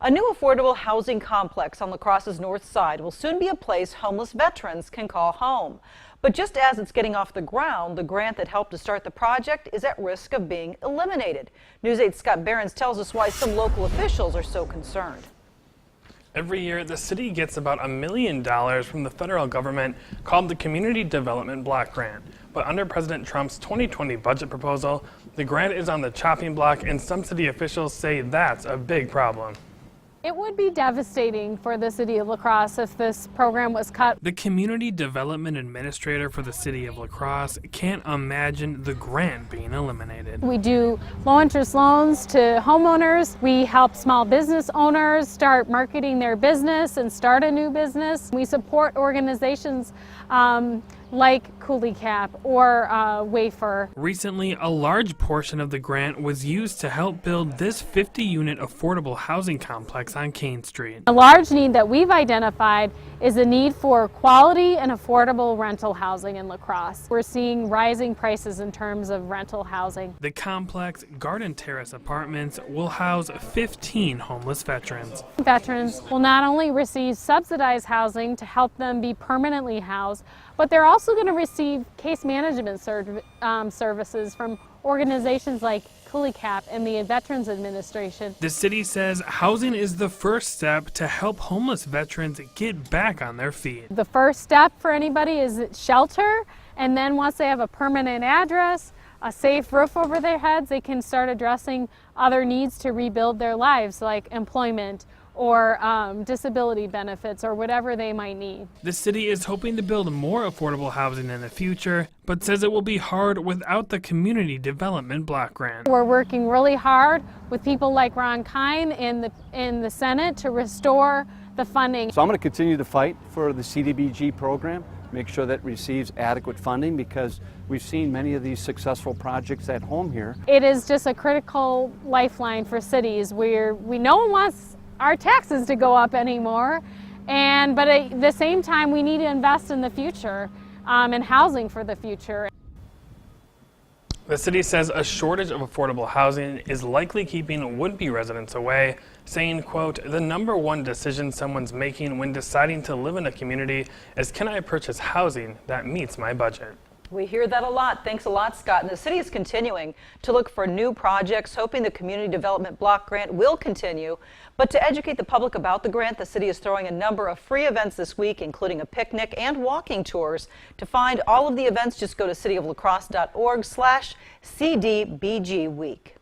A new affordable housing complex on La Crosse's north side will soon be a place homeless veterans can call home. But just as it's getting off the ground, the grant that helped to start the project is at risk of being eliminated. News 8's Scott Behrens tells us why some local officials are so concerned. Every year, the city gets about $1 million from the federal government called the Community Development Block Grant. But under President Trump's 2020 budget proposal, the grant is on the chopping block, and some city officials say that's a big problem. It would be devastating for the city of La Crosse if this program was cut. The Community Development Administrator for the city of La Crosse can't imagine the grant being eliminated. We do low-interest loans to homeowners. We help small business owners start marketing their business and start a new business. We support organizations like Coulee Cap or Wafer. Recently, a large portion of the grant was used to help build this 50-unit affordable housing complex on Kane Street. A large need that we've identified is a need for quality and affordable rental housing in La Crosse. We're seeing rising prices in terms of rental housing. The complex Garden Terrace Apartments will house 15 homeless veterans. Veterans will not only receive subsidized housing to help them be permanently housed, but they're also going to receive case management services from organizations like Coulee Cap and the Veterans Administration. The city says housing is the first step to help homeless veterans get back on their feet. The first step for anybody is shelter, and then once they have a permanent address, a safe roof over their heads, they can start addressing other needs to rebuild their lives, like employment or disability benefits or whatever they might need. The city is hoping to build more affordable housing in the future, but says it will be hard without the Community Development Block Grant. We're working really hard with people like Ron Kine in the Senate to restore the funding. So I'm going to continue to fight for the CDBG program, make sure that it receives adequate funding, because we've seen many of these successful projects at home here. It is just a critical lifeline for cities where no one wants our taxes to go up anymore, but at the same time we need to invest in the future and housing for the future. The city says a shortage of affordable housing is likely keeping would-be residents away, saying, quote, "The #1 decision someone's making when deciding to live in a community is, can I purchase housing that meets my budget?" We hear that a lot. Thanks a lot, Scott. And the city is continuing to look for new projects, hoping the Community Development Block Grant will continue. But to educate the public about the grant, the city is throwing a number of free events this week, including a picnic and walking tours. To find all of the events, just go to cityoflacrosse.org/CDBG Week.